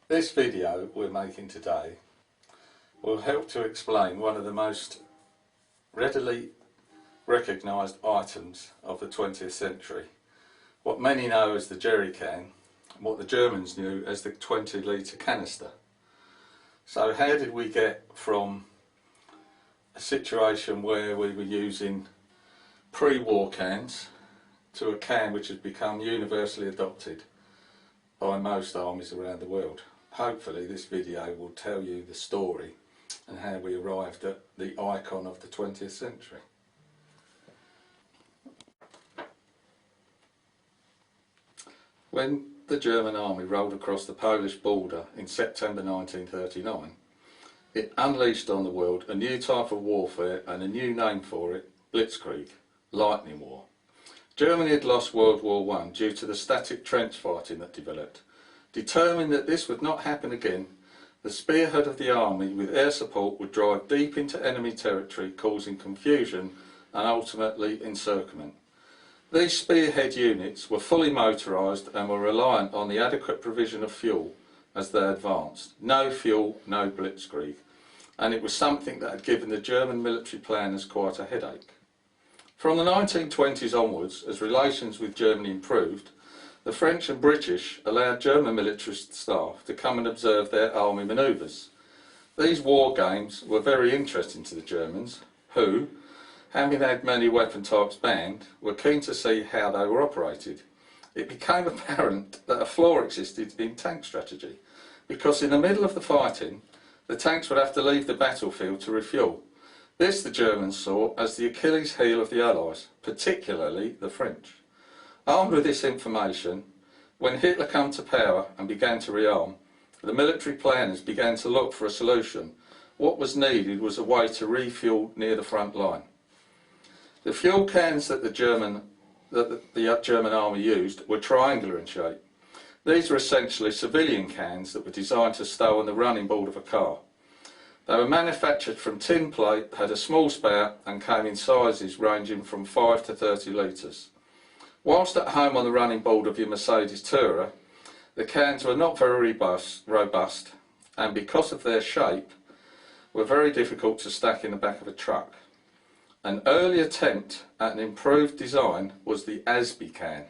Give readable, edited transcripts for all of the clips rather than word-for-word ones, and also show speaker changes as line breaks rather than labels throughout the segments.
This video we're making today will help to explain one of the most readily recognised items of the 20th century, what many know as the jerrycan, and what the Germans knew as the 20-litre canister. So how did we get from a situation where we were using pre-war cans to a can which has become universally adopted by most armies around the world? Hopefully this video will tell you the story and how we arrived at the icon of the 20th century. When the German army rolled across the Polish border in September 1939, it unleashed on the world a new type of warfare and a new name for it, Blitzkrieg, lightning war. Germany had lost World War I due to the static trench fighting that developed. Determined that this would not happen again, the spearhead of the army with air support would drive deep into enemy territory, causing confusion and ultimately encirclement. These spearhead units were fully motorised and were reliant on the adequate provision of fuel as they advanced. No fuel, no blitzkrieg. And it was something that had given the German military planners quite a headache. From the 1920s onwards, as relations with Germany improved, the French and British allowed German military staff to come and observe their army manoeuvres. These war games were very interesting to the Germans, who, having had many weapon types banned, were keen to see how they were operated. It became apparent that a flaw existed in tank strategy, because in the middle of the fighting, the tanks would have to leave the battlefield to refuel. This the Germans saw as the Achilles heel of the Allies, particularly the French. Armed with this information, when Hitler came to power and began to rearm, the military planners began to look for a solution. What was needed was a way to refuel near the front line. The fuel cans that the German army used were triangular in shape. These were essentially civilian cans that were designed to stow on the running board of a car. They were manufactured from tin plate, had a small spout and came in sizes ranging from 5 to 30 litres. Whilst at home on the running board of your Mercedes Tourer, the cans were not very robust and because of their shape were very difficult to stack in the back of a truck. An early attempt at an improved design was the Asby can.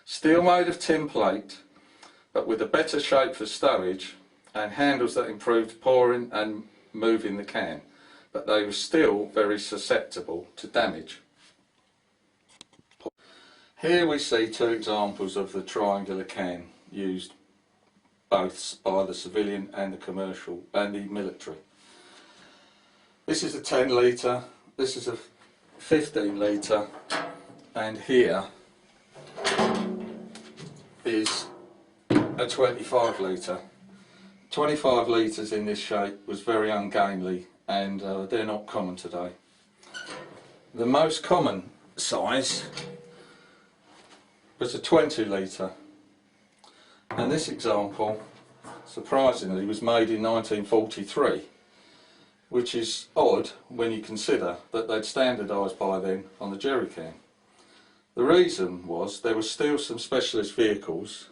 Still made of tin plate, but with a better shape for stowage and handles that improved pouring and moving the can, but they were still very susceptible to damage. Here we see two examples of the triangular can used both by the civilian and the commercial and the military. This is a 10 litre, this is a 15 litre, and here is a 25 litre. 25 litres in this shape was very ungainly and they're not common today. The most common size was a 20 litre, and this example surprisingly was made in 1943, which is odd when you consider that they'd standardised by then on the jerrycan. The reason was there were still some specialist vehicles,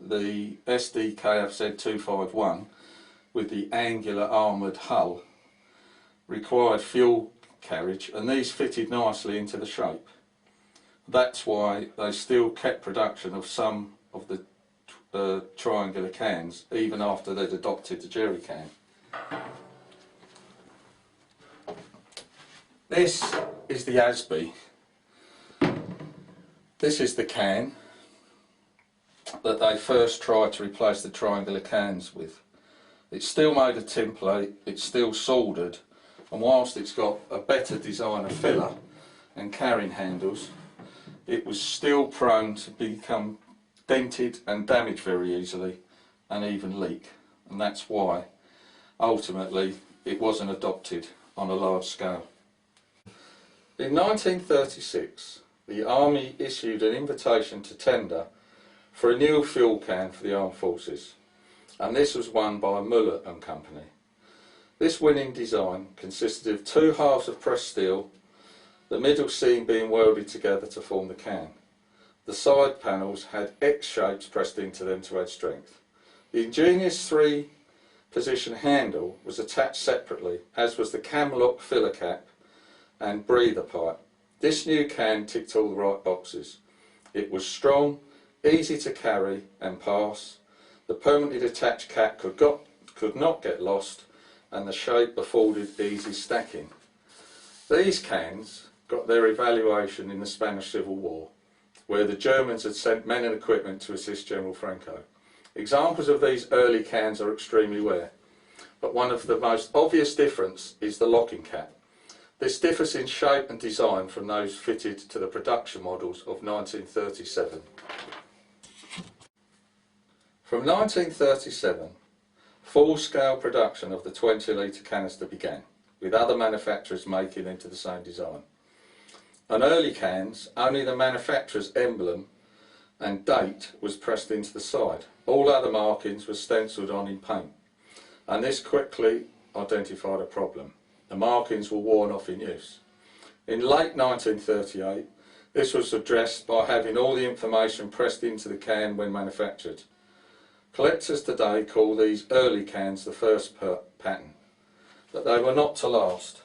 the SD KFZ 251 with the angular armoured hull required fuel carriage, and these fitted nicely into the shape. That's why they still kept production of some of the triangular cans even after they'd adopted the jerrycan. This is the Asby. This is the can that they first tried to replace the triangular cans with. It's still made of tin plate, it's still soldered, and whilst it's got a better design of filler and carrying handles, it was still prone to become dented and damaged very easily and even leak, and that's why ultimately it wasn't adopted on a large scale. In 1936 the Army issued an invitation to tender for a new fuel can for the armed forces, and this was won by Muller and Company. This winning design consisted of two halves of pressed steel, the middle seam being welded together to form the can. The side panels had X shapes pressed into them to add strength. The ingenious 3-position handle was attached separately, as was the cam-lock filler cap and breather pipe. This new can ticked all the right boxes. It was strong, easy to carry and pass. The permanently attached cap could not get lost, and the shape afforded easy stacking. These cans got their evaluation in the Spanish Civil War, where the Germans had sent men and equipment to assist General Franco. Examples of these early cans are extremely rare, but one of the most obvious difference is the locking cap. This differs in shape and design from those fitted to the production models of 1937. From 1937, full-scale production of the 20-litre canister began, with other manufacturers making into the same design. On early cans, only the manufacturer's emblem and date was pressed into the side. All other markings were stencilled on in paint, and this quickly identified a problem. The markings were worn off in use. In late 1938, this was addressed by having all the information pressed into the can when manufactured. Collectors today call these early cans the first pattern, but they were not to last.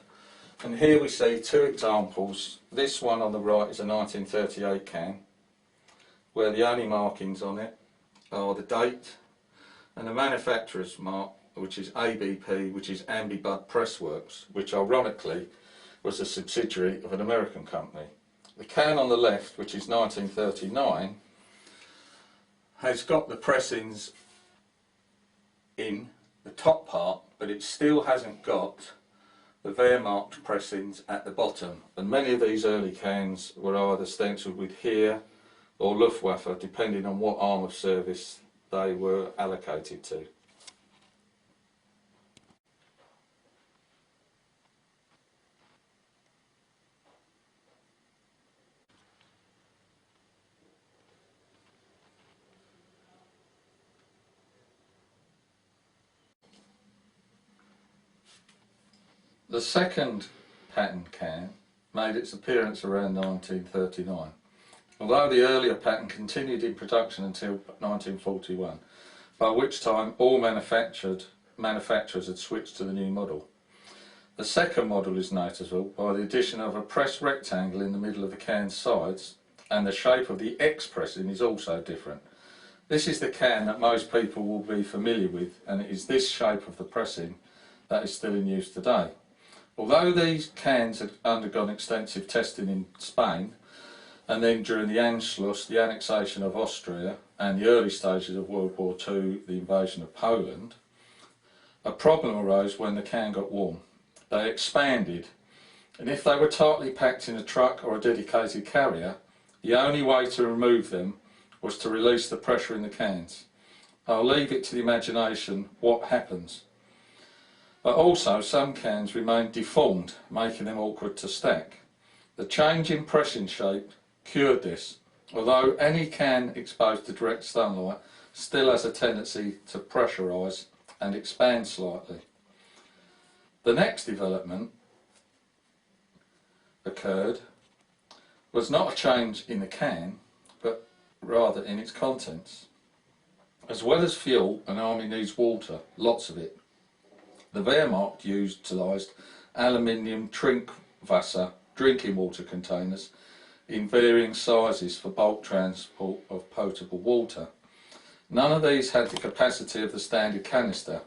And here we see two examples. This one on the right is a 1938 can, where the only markings on it are the date and the manufacturer's mark, which is ABP, which is Ambibud Pressworks, which ironically was a subsidiary of an American company. The can on the left, which is 1939, has got the pressings in the top part, but it still hasn't got the Wehrmacht pressings at the bottom, and many of these early cans were either stencilled with Heer or Luftwaffe, depending on what arm of service they were allocated to. The second pattern can made its appearance around 1939, although the earlier pattern continued in production until 1941, by which time all manufacturers had switched to the new model. The second model is noticeable by the addition of a pressed rectangle in the middle of the can's sides, and the shape of the X pressing is also different. This is the can that most people will be familiar with, and it is this shape of the pressing that is still in use today. Although these cans had undergone extensive testing in Spain, and then during the Anschluss, the annexation of Austria, and the early stages of World War II, the invasion of Poland, a problem arose when the can got warm. They expanded, and if they were tightly packed in a truck or a dedicated carrier, the only way to remove them was to release the pressure in the cans. I'll leave it to the imagination what happens. But also some cans remained deformed, making them awkward to stack. The change in pressing shape cured this, although any can exposed to direct sunlight still has a tendency to pressurise and expand slightly. The next development occurred was not a change in the can, but rather in its contents. As well as fuel, an army needs water, lots of it. The Wehrmacht utilised aluminium Trinkwasser drinking water containers in varying sizes for bulk transport of potable water. None of these had the capacity of the standard canister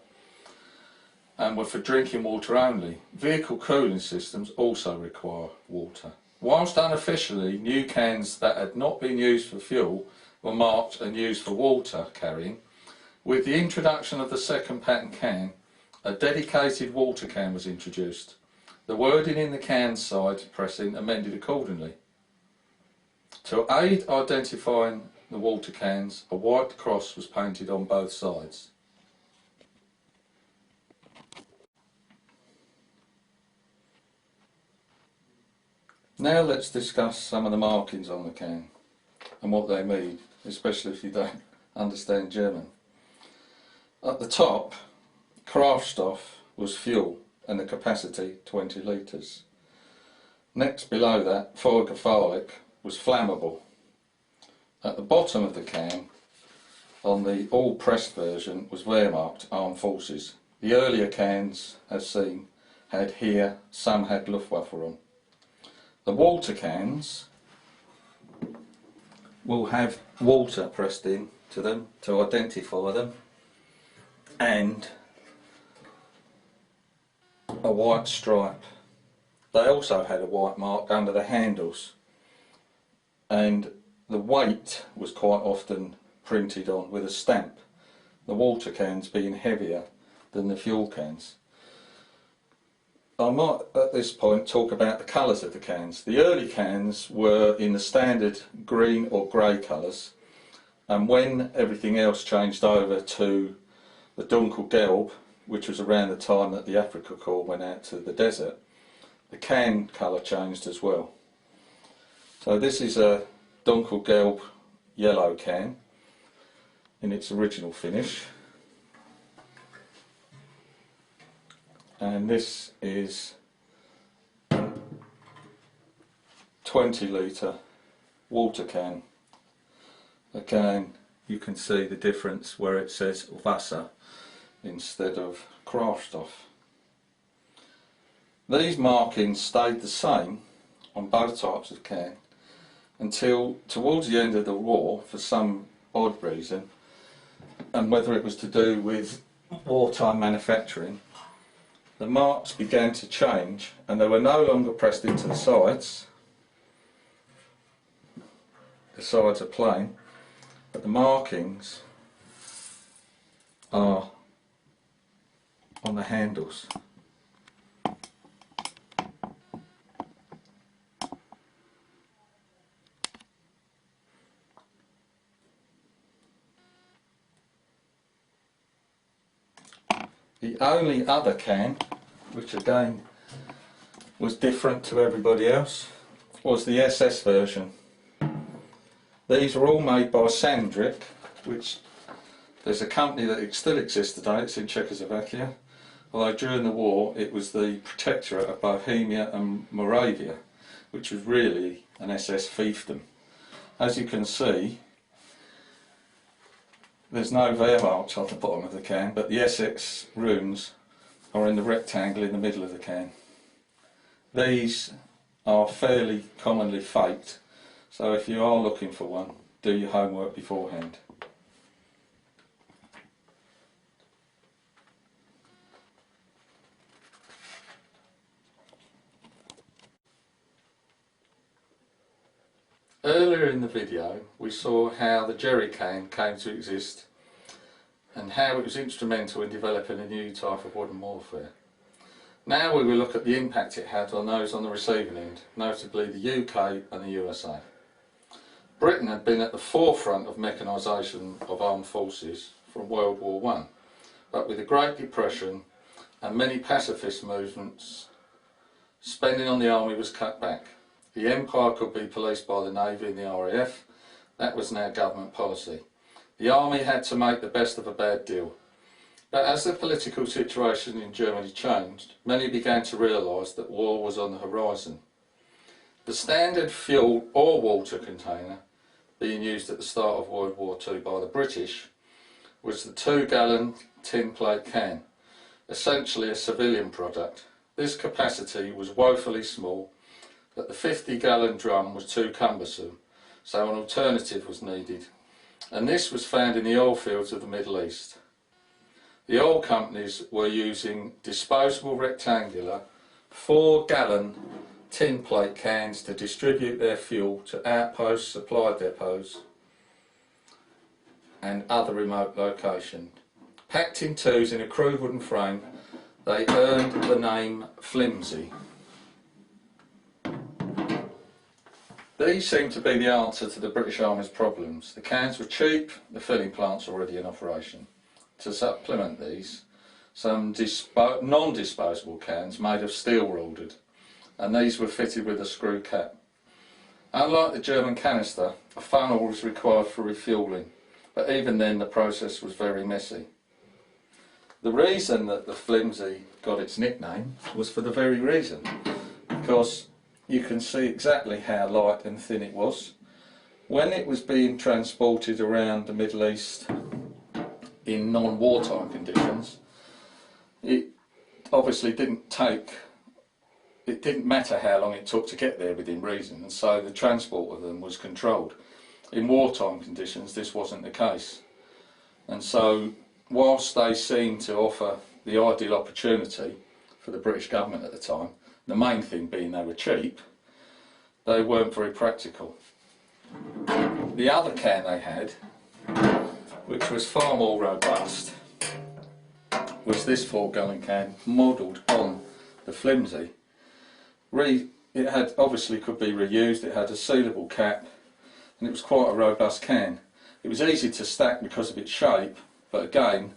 and were for drinking water only. Vehicle cooling systems also require water. Whilst unofficially, new cans that had not been used for fuel were marked and used for water carrying, with the introduction of the second pattern can, a dedicated water can was introduced. The wording in the can side pressing amended accordingly. To aid identifying the water cans, a white cross was painted on both sides. Now let's discuss some of the markings on the can and what they mean, especially if you don't understand German. At the top, Kraftstoff was fuel and the capacity 20 litres. Next below that, Feuergefährlich was flammable. At the bottom of the can on the all-pressed version was Wehrmacht Armed Forces. The earlier cans, as seen, had here, some had Luftwaffe on. The water cans will have water pressed in to them to identify them, and a white stripe. They also had a white mark under the handles, and the weight was quite often printed on with a stamp, the water cans being heavier than the fuel cans. I might at this point talk about the colours of the cans. The early cans were in the standard green or grey colours, and when everything else changed over to the Dunkelgelb, which was around the time that the Africa Corps went out to the desert, the can colour changed as well. So this is a Dunkelgelb yellow can in its original finish, and this is 20 litre water can. Again, you can see the difference where it says Wasser instead of Kraftstoff. These markings stayed the same on both types of can until towards the end of the war, for some odd reason, and whether it was to do with wartime manufacturing, the marks began to change and they were no longer pressed into the sides. The sides are plain, but the markings are on the handles. The only other can, which again was different to everybody else, was the SS version. These were all made by Sandvik, which there's a company that still exists today. It's in Czechoslovakia, although during the war it was the protectorate of Bohemia and Moravia, which was really an SS fiefdom. As you can see, there's no Wehrmacht on the bottom of the can, but the Essex runes are in the rectangle in the middle of the can. These are fairly commonly faked, so if you are looking for one, do your homework beforehand. Earlier in the video we saw how the jerrycan came to exist and how it was instrumental in developing a new type of modern warfare. Now we will look at the impact it had on those on the receiving end, notably the UK and the USA. Britain had been at the forefront of mechanisation of armed forces from World War I, but with the Great Depression and many pacifist movements, spending on the army was cut back. The Empire could be policed by the Navy and the RAF. That was now government policy. The army had to make the best of a bad deal. But as the political situation in Germany changed, many began to realise that war was on the horizon. The standard fuel or water container being used at the start of World War II by the British was the 2-gallon tin plate can, essentially a civilian product. This capacity was woefully small, but the 50-gallon drum was too cumbersome, so an alternative was needed, and this was found in the oil fields of the Middle East. The oil companies were using disposable rectangular 4-gallon tin plate cans to distribute their fuel to outposts, supply depots and other remote locations. Packed in twos in a crude wooden frame, they earned the name flimsy. These seem to be the answer to the British Army's problems. The cans were cheap, the filling plants already in operation. To supplement these, some non-disposable cans made of steel were ordered, and these were fitted with a screw cap. Unlike the German canister, a funnel was required for refuelling, but even then the process was very messy. The reason that the flimsy got its nickname was for the very reason, because you can see exactly how light and thin it was. When it was being transported around the Middle East in non-wartime conditions, it obviously didn't matter how long it took to get there within reason, and so the transport of them was controlled. In wartime conditions this wasn't the case, and so whilst they seemed to offer the ideal opportunity for the British government at the time, the main thing being they were cheap, they weren't very practical. The other can they had, which was far more robust, was this 4-gallon can modelled on the flimsy. It had, obviously could be reused, it had a sealable cap, and it was quite a robust can. It was easy to stack because of its shape, but again,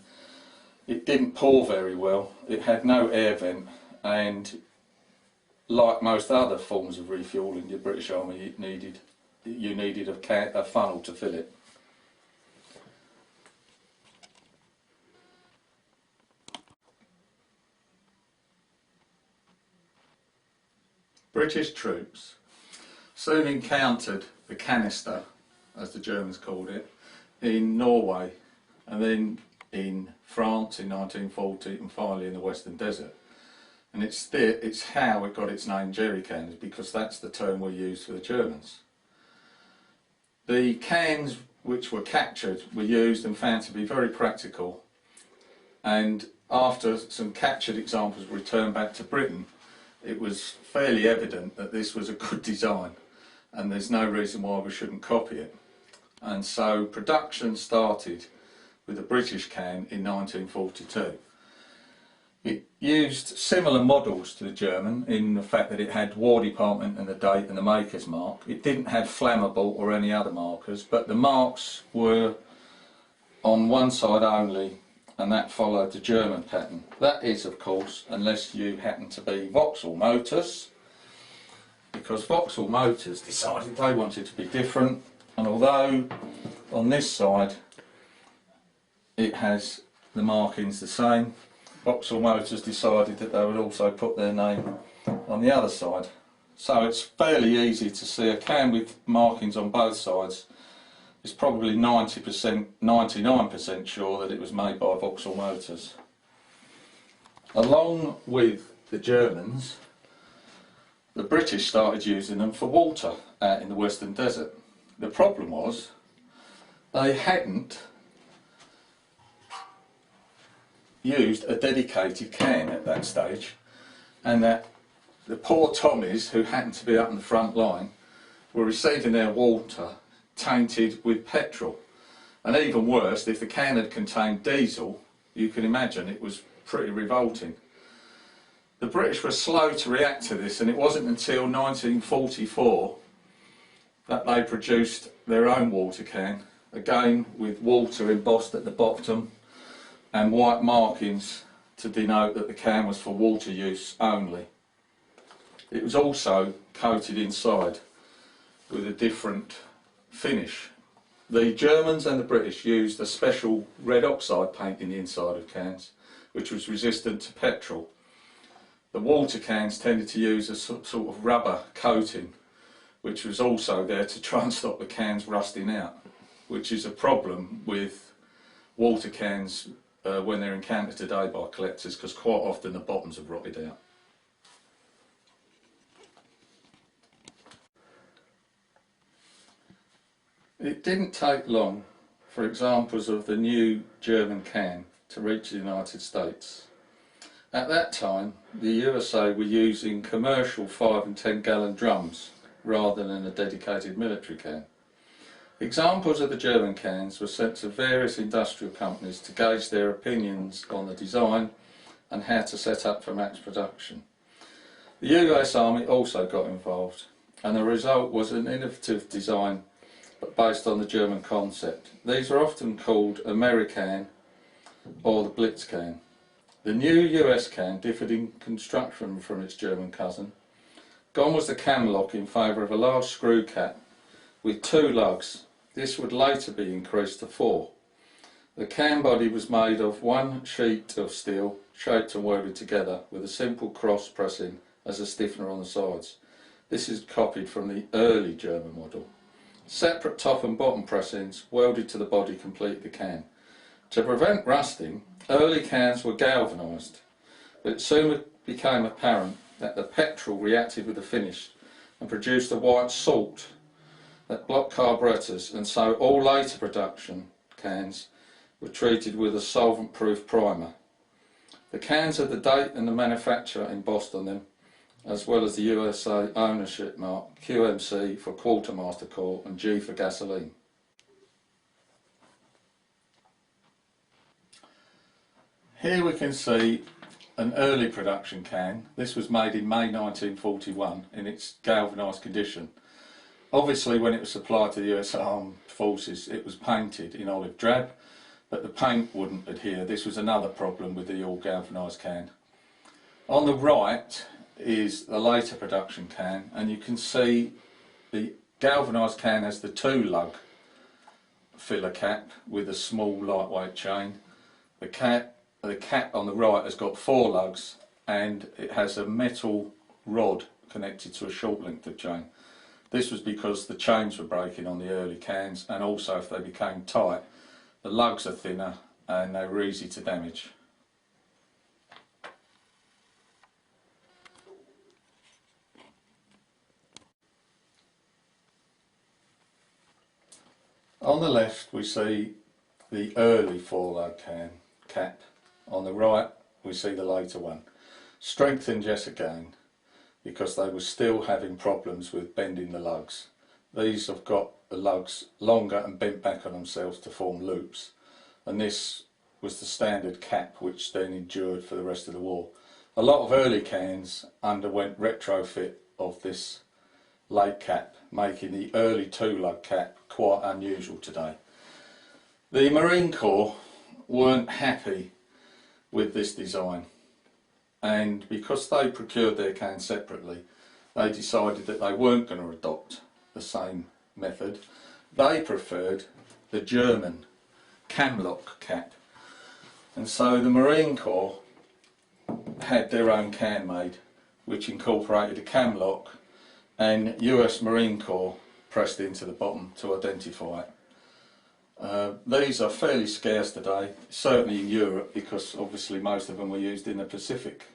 it didn't pour very well, it had no air vent, and like most other forms of refuelling your British Army, you needed a funnel to fill it. British troops soon encountered the canister, as the Germans called it, in Norway, and then in France in 1940, and finally in the Western Desert. And it's how it got its name jerrycans, because that's the term we use for the Germans. The cans which were captured were used and found to be very practical, and after some captured examples were returned back to Britain, it was fairly evident that this was a good design and there's no reason why we shouldn't copy it. And so production started with the British can in 1942. It used similar models to the German in the fact that it had War Department and the date and the maker's mark. It didn't have flammable or any other markers, but the marks were on one side only, and that followed the German pattern. That is, of course, unless you happen to be Vauxhall Motors, because Vauxhall Motors decided they wanted to be different, and although on this side it has the markings the same, Vauxhall Motors decided that they would also put their name on the other side. So it's fairly easy to see a can with markings on both sides. It's probably 90%, 99% sure that it was made by Vauxhall Motors. Along with the Germans, the British started using them for water out in the Western Desert. The problem was they hadn't used a dedicated can at that stage, and that the poor Tommies who happened to be up in the front line were receiving their water tainted with petrol. And even worse, if the can had contained diesel, you can imagine it was pretty revolting. The British were slow to react to this, and it wasn't until 1944 that they produced their own water can, again with water embossed at the bottom and white markings to denote that the can was for water use only. It was also coated inside with a different finish. The Germans and the British used a special red oxide paint in the inside of cans, which was resistant to petrol. The water cans tended to use a sort of rubber coating, which was also there to try and stop the cans rusting out, which is a problem with water cans when they're encountered today by collectors, because quite often the bottoms have rotted out. It didn't take long for examples of the new German can to reach the United States. At that time, the USA were using commercial 5 and 10 gallon drums rather than a dedicated military can. Examples of the German cans were sent to various industrial companies to gauge their opinions on the design and how to set up for mass production. The US Army also got involved, and the result was an innovative design but based on the German concept. These are often called American or the Blitz can. The new US can differed in construction from its German cousin. Gone was the cam lock in favour of a large screw cap with 2 lugs. This would later be increased to 4. The can body was made of 1 sheet of steel shaped and welded together with a simple cross pressing as a stiffener on the sides. This is copied from the early German model. Separate top and bottom pressings welded to the body complete the can. To prevent rusting, early cans were galvanised, but it soon became apparent that the petrol reacted with the finish and produced a white salt that blocked carburetors, and so all later production cans were treated with a solvent-proof primer. The cans had the date and the manufacturer embossed on them, as well as the USA ownership mark QMC for quartermaster core and G for gasoline. Here we can see an early production can. This was made in May 1941 in its galvanised condition. Obviously when it was supplied to the US Armed Forces it was painted in olive drab, but the paint wouldn't adhere. This was another problem with the all galvanised can. On the right is the later production can, and you can see the galvanised can has the 2-lug filler cap with a small lightweight chain. The cap on the right has got 4 lugs, and it has a metal rod connected to a short length of chain. This was because the chains were breaking on the early cans, and also if they became tight, the lugs are thinner and they were easy to damage. On the left we see the early 4-lug can cap. On the right we see the later one. Strengthened yet again because they were still having problems with bending the lugs. These have got the lugs longer and bent back on themselves to form loops, and this was the standard cap which then endured for the rest of the war. A lot of early cans underwent retrofit of this late cap, making the early 2-lug cap quite unusual today. The Marine Corps weren't happy with this design, and because they procured their cans separately, they decided that they weren't going to adopt the same method. They preferred the German camlock cap, and so the Marine Corps had their own can made which incorporated a camlock and US Marine Corps pressed into the bottom to identify it. These are fairly scarce today, certainly in Europe, because obviously most of them were used in the Pacific.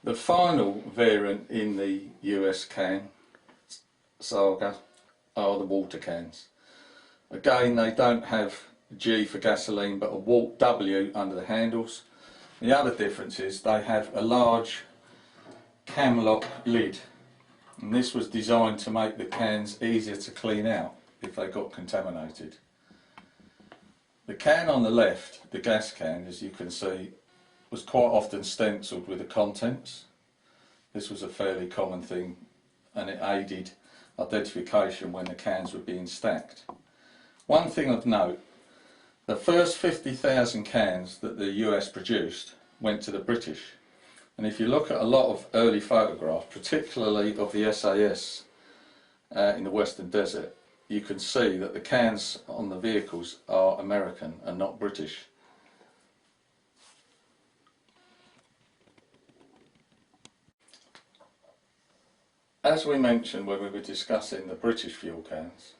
The final variant in the US can saga are the water cans. Again, they don't have G for gasoline but a Walt W under the handles. The other difference is they have a large camlock lid, and this was designed to make the cans easier to clean out if they got contaminated. The can on the left, the gas can, as you can see, was quite often stencilled with the contents. This was a fairly common thing, and it aided identification when the cans were being stacked. One thing of note, the first 50,000 cans that the US produced went to the British, and if you look at a lot of early photographs, particularly of the SAS in the Western Desert, you can see that the cans on the vehicles are American and not British. As we mentioned when we were discussing the British fuel cans,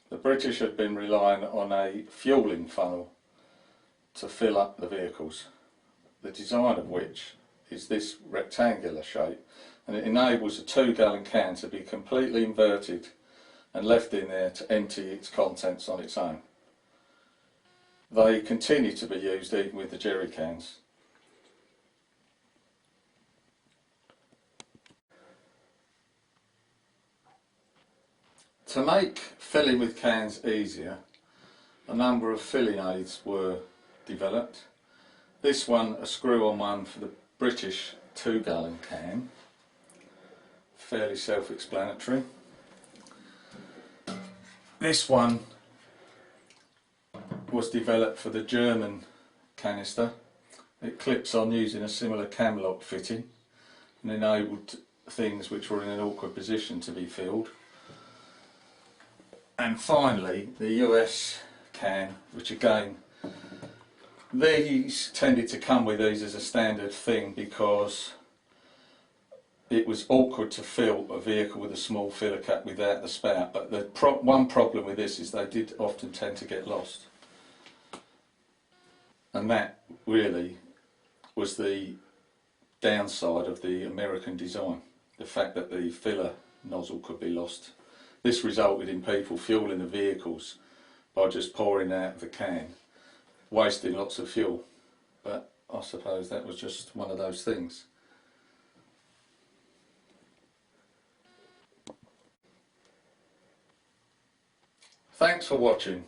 the British had been relying on a fuelling funnel to fill up the vehicles, the design of which is this rectangular shape, and it enables a 2-gallon can to be completely inverted and left in there to empty its contents on its own. They continue to be used even with the jerry cans. To make filling with cans easier, a number of filling aids were developed. This one, a screw-on one for the British 2-gallon can, fairly self-explanatory. This one was developed for the German canister. It clips on using a similar camlock fitting and enabled things which were in an awkward position to be filled. And finally, the US can, which again These tended to come with these as a standard thing because it was awkward to fill a vehicle with a small filler cap without the spout, but the one problem with this is they did often tend to get lost. And that really was the downside of the American design, the fact that the filler nozzle could be lost. This resulted in people fueling the vehicles by just pouring out of the can, wasting lots of fuel. But I suppose that was just one of those things. Thanks for watching.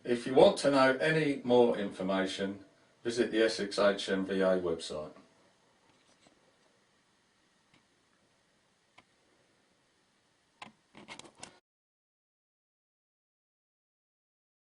If you want to know any more information, visit the Essex HMVA website.